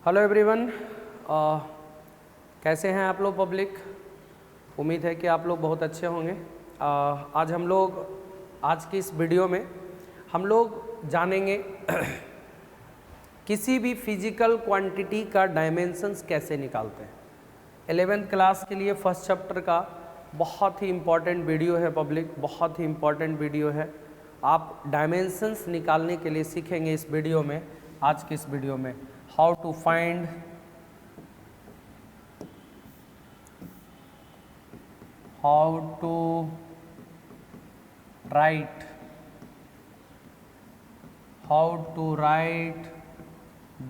Hello everyone, कैसे हैं आप लोग पब्लिक। उम्मीद है कि आप लोग बहुत अच्छे होंगे। आज की इस वीडियो में हम लोग जानेंगे किसी भी फिजिकल क्वांटिटी का डायमेंशंस कैसे निकालते हैं। 11th क्लास के लिए फर्स्ट चैप्टर का बहुत ही इम्पॉर्टेंट वीडियो है पब्लिक, बहुत ही इम्पॉर्टेंट वीडियो है। आप डायमेंशंस निकालने के लिए सीखेंगे इस वीडियो में, आज की इस वीडियो में how to find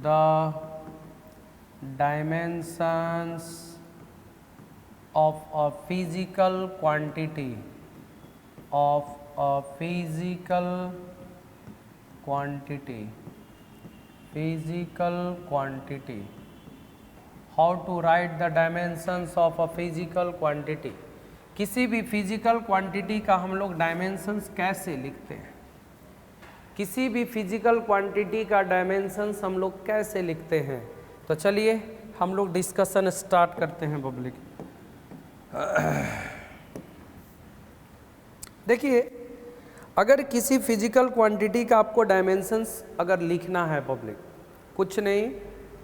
the dimensions of a physical quantity how to write the dimensions of a physical quantity। किसी भी फिजिकल क्वांटिटी का हम लोग डायमेंशंस कैसे लिखते हैं, किसी भी फिजिकल क्वांटिटी का डायमेंशंस हम लोग कैसे लिखते हैं। तो चलिए हम लोग डिस्कशन स्टार्ट करते हैं पब्लिक। देखिए, अगर किसी फिजिकल क्वांटिटी का आपको डायमेंशंस अगर लिखना है पब्लिक, कुछ नहीं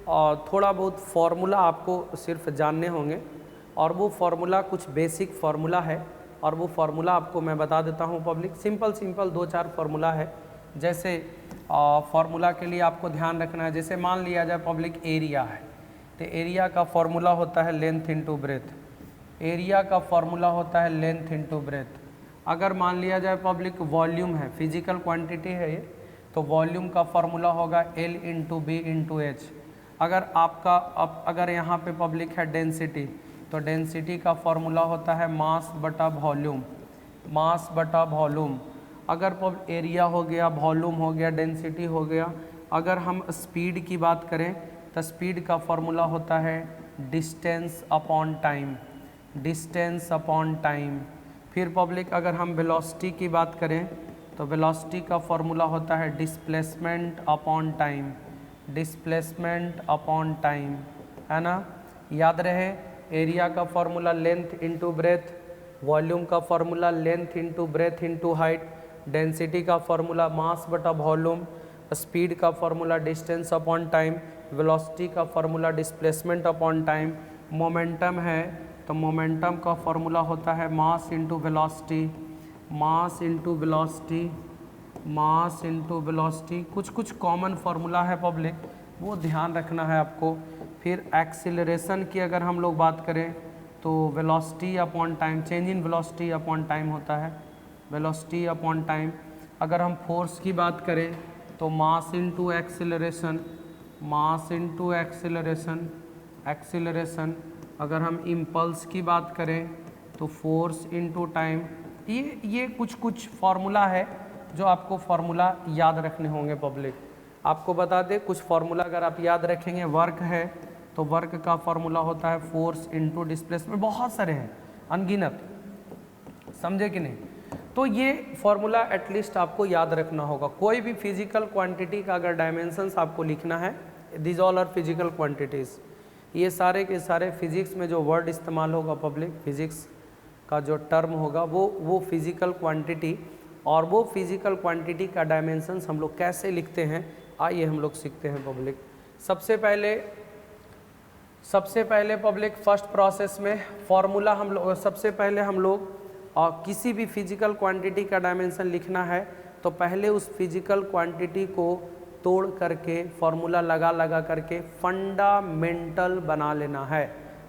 और थोड़ा बहुत फॉर्मूला आपको सिर्फ जानने होंगे, और वो फार्मूला कुछ बेसिक फार्मूला है, और वो फार्मूला आपको मैं बता देता हूँ पब्लिक। सिंपल 2-4 फार्मूला है। जैसे फार्मूला के लिए आपको ध्यान रखना है, जैसे मान लिया जाए पब्लिक एरिया है, तो एरिया का फार्मूला होता है लेंथ इंटू ब्रेथ। एरिया का फार्मूला होता है लेंथ इंटू ब्रेथ। अगर मान लिया जाए पब्लिक वॉल्यूम है, फिजिकल क्वांटिटी है ये, तो वॉल्यूम का फार्मूला होगा L into B into H. अगर यहाँ पे पब्लिक है डेंसिटी, तो डेंसिटी का फार्मूला होता है मास बटा वॉल्यूम। अगर एरिया हो गया, वॉल्यूम हो गया, डेंसिटी हो गया। अगर हम स्पीड की बात करें तो स्पीड का फार्मूला होता है डिस्टेंस अपॉन टाइम। फिर पब्लिक अगर हम वेलोसिटी की बात करें तो वेलोसिटी का फार्मूला होता है डिस्प्लेसमेंट अपॉन टाइम, है ना। याद रहे, एरिया का formula length into breadth, volume का formula length into breadth into height, density का फार्मूला मास बटा वॉल्यूम, स्पीड का formula distance upon time, velocity का formula displacement upon time. Momentum है तो मोमेंटम का फार्मूला होता है मास इंटू वेलोसिटी। कुछ कॉमन फार्मूला है पब्लिक, वो ध्यान रखना है आपको। फिर एक्सीलरेशन की अगर हम लोग बात करें तो velocity upon time, change in velocity upon time होता है, वेलोसिटी अपॉन टाइम। अगर हम फोर्स की बात करें तो मास इंटू एक्सीलरेशन। अगर हम इम्पल्स की बात करें तो फोर्स इंटू टाइम। ये कुछ फार्मूला है जो आपको फार्मूला याद रखने होंगे पब्लिक। आपको बता दें, कुछ फार्मूला अगर आप याद रखेंगे, वर्क है तो वर्क का फार्मूला होता है फोर्स इंटू डिस्प्लेसमेंट। बहुत सारे हैं, अनगिनत, समझे कि नहीं। तो ये फार्मूला एटलीस्ट आपको याद रखना होगा। कोई भी फिजिकल क्वांटिटी का अगर डायमेंशंस आपको लिखना है, this all are physical quantities. ये सारे के सारे फिजिक्स में जो वर्ड इस्तेमाल होगा पब्लिक, फिजिक्स का जो टर्म होगा वो फिजिकल क्वांटिटी, और वो फिजिकल क्वांटिटी का डायमेंशंस हम लोग कैसे लिखते हैं, आइए हम लोग सीखते हैं पब्लिक। सबसे पहले पब्लिक फर्स्ट प्रोसेस में फार्मूला सबसे पहले हम लोग किसी भी फिजिकल क्वांटिटी का डायमेंशन लिखना है तो पहले उस फिजिकल क्वांटिटी को तोड़ करके फार्मूला लगा करके फंडामेंटल बना लेना है।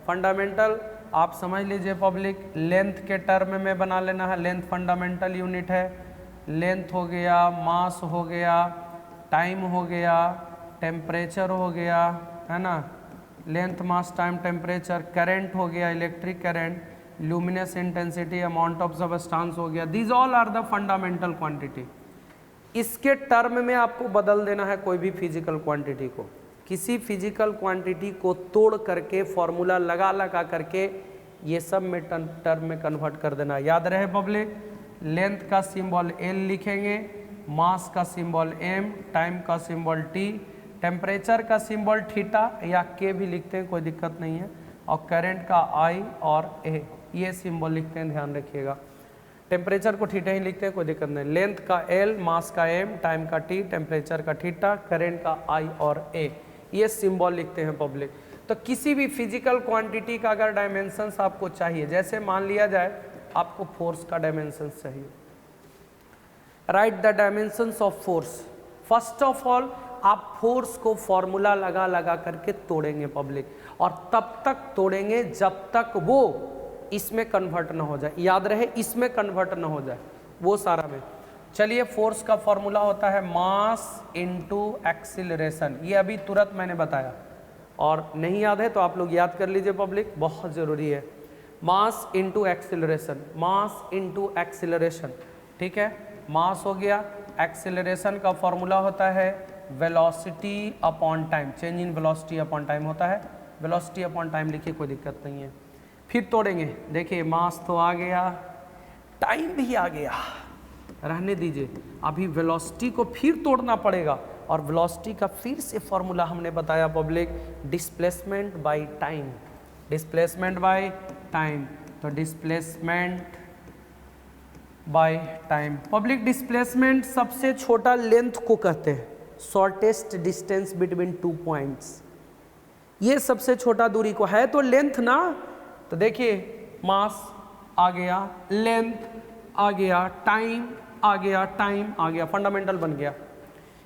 फंडामेंटल आप समझ लीजिए पब्लिक, लेंथ के टर्म में बना लेना है। लेंथ फंडामेंटल यूनिट है। लेंथ हो गया, मास हो गया, टाइम हो गया, टेम्परेचर हो गया, है ना। Length, mass, time, temperature. Current हो गया, electric current, luminous intensity, amount of substance हो गया। These all are the fundamental quantity. इसके टर्म में आपको बदल देना है कोई भी फिजिकल क्वांटिटी को। किसी फिजिकल क्वांटिटी को तोड़ करके फॉर्मूला लगा करके ये सब में टर्म में कन्वर्ट कर देना। याद रहे पब्लिक, लेंथ का सिंबल L लिखेंगे, मास का सिंबल M, टाइम का सिंबल T, टेम्परेचर का सिंबल थीटा या के भी लिखते हैं, कोई दिक्कत नहीं है, और करंट का आई और ए ये सिंबल लिखते हैं, ध्यान रखिएगा। टेम्परेचर को थीटा ही लिखते हैं, कोई दिक्कत नहीं। लेंथ का एल, मास का एम, टाइम का टी, टेम्परेचर का थीटा, करंट का आई और ए ये सिंबल लिखते हैं पब्लिक। तो किसी भी फिजिकल क्वांटिटी का अगर डायमेंशंस आपको चाहिए, जैसे मान लिया जाए आपको फोर्स का डायमेंशंस चाहिए, right the dimensions of force. First of all आप फोर्स को फॉर्मूला लगा लगा करके तोड़ेंगे पब्लिक, और तब तक तोड़ेंगे जब तक वो इसमें कन्वर्ट ना हो जाए, याद रहे इसमें कन्वर्ट ना हो जाए वो सारा में। चलिए फोर्स का फॉर्मूला होता है मास इनटू एक्सीलरेशन, ये अभी तुरंत मैंने बताया, और नहीं याद है तो आप लोग याद कर लीजिए पब्लिक, बहुत ज़रूरी है। Mass into acceleration, mass into acceleration, ठीक है। मास हो गया, एक्सीलरेशन का फॉर्मूला होता है velocity upon time, change in velocity upon time होता है, वेलोसिटी अपॉन टाइम लिखिए, कोई दिक्कत नहीं है। फिर तोड़ेंगे, देखिए मास तो आ गया, टाइम भी आ गया, रहने दीजिए, अभी वेलोसिटी को फिर तोड़ना पड़ेगा, और वेलोसिटी का फिर से फॉर्मूला हमने बताया public, displacement by time, displacement by time. तो displacement by time public, displacement सबसे छोटा लेंथ को कहते हैं, shortest distance between two points, ये सबसे छोटा दूरी को है तो लेंथ ना। तो देखिए मास आ गया, लेंथ आ गया, टाइम आ गया, टाइम आ गया, फंडामेंटल बन गया।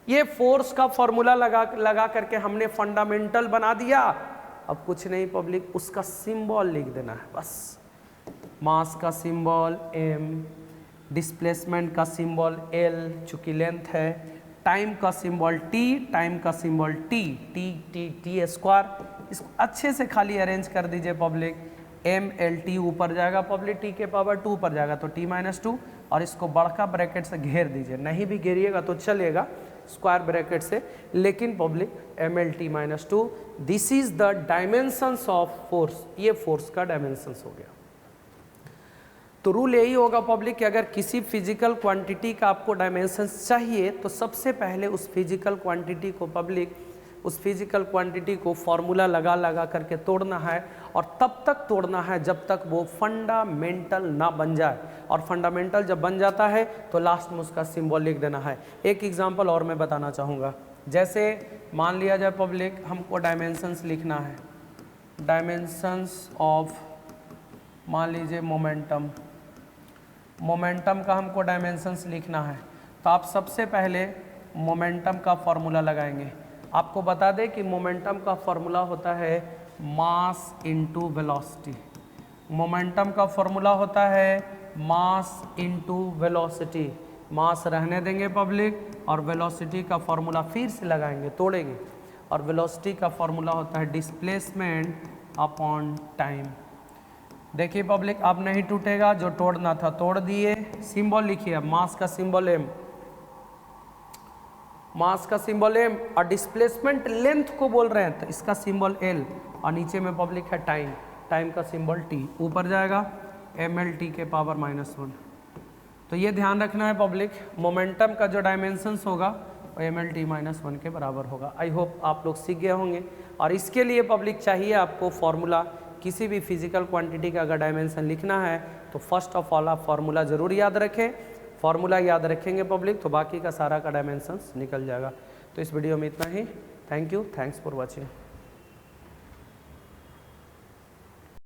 ये फोर्स का फॉर्मूला लगा करके हमने फंडामेंटल बना दिया। अब कुछ नहीं पब्लिक, उसका सिंबल लिख देना है बस। मास का सिंबल m, डिस्प्लेसमेंट का सिंबल l चूंकि लेंथ है, टाइम का सिंबल t, टाइम का सिंबल t स्क्वायर। इसको अच्छे से खाली अरेंज कर दीजिए पब्लिक, mlt ऊपर जाएगा पब्लिक, t के पावर 2 पर जाएगा तो t-2, और इसको बड़का ब्रैकेट से घेर दीजिए, नहीं भी घेरिएगा तो चलेगा स्क्वायर ब्रैकेट से, लेकिन public mlt-2, this is the dimensions of force, ये फोर्स का डायमेंशंस हो गया। तो रूल यही होगा पब्लिक कि अगर किसी फिजिकल क्वांटिटी का आपको डायमेंशंस चाहिए तो सबसे पहले उस फिजिकल क्वांटिटी को पब्लिक, उस फिजिकल क्वांटिटी को फॉर्मूला लगा लगा करके तोड़ना है, और तब तक तोड़ना है जब तक वो फंडामेंटल ना बन जाए, और फंडामेंटल जब बन जाता है तो लास्ट में उसका सिंबल लिख देना है। एक एग्जांपल और मैं बताना चाहूँगा, जैसे मान लिया जाए पब्लिक हमको डायमेंशंस लिखना है, डायमेंशंस ऑफ मान लीजिए मोमेंटम, मोमेंटम का हमको डायमेंशंस लिखना है, तो आप सबसे पहले मोमेंटम का फॉर्मूला लगाएंगे। आपको बता दें कि मोमेंटम का फॉर्मूला होता है मास इनटू वेलोसिटी, मोमेंटम का फॉर्मूला होता है मास इनटू वेलोसिटी, मास रहने देंगे पब्लिक, और वेलोसिटी का फॉर्मूला फिर से लगाएंगे, तोड़ेंगे, और वेलोसिटी का फॉर्मूला होता है डिस्प्लेसमेंट अपॉन टाइम। देखिए पब्लिक अब नहीं टूटेगा, जो तोड़ना था तोड़ दिए। सिंबल लिखिए, मास का सिंबल m, मास का सिंबल m, और डिस्प्लेसमेंट लेंथ को बोल रहे हैं तो इसका सिंबल l, और नीचे में पब्लिक है टाइम, टाइम का सिंबल t, ऊपर जाएगा mlt के पावर -1। तो ये ध्यान रखना है पब्लिक, मोमेंटम का जो डायमेंशंस होगा वो mlt-1 के बराबर होगा। आई होप आप लोग सीख गए होंगे, और इसके लिए पब्लिक चाहिए आपको फॉर्मूला, किसी भी फिजिकल क्वांटिटी का अगर डायमेंशन लिखना है तो फर्स्ट ऑफ ऑल आप फार्मूला ज़रूर याद रखें, फार्मूला याद रखेंगे पब्लिक तो बाकी का सारा का डायमेंशंस निकल जाएगा। तो इस वीडियो में इतना ही, thank you, thanks for watching.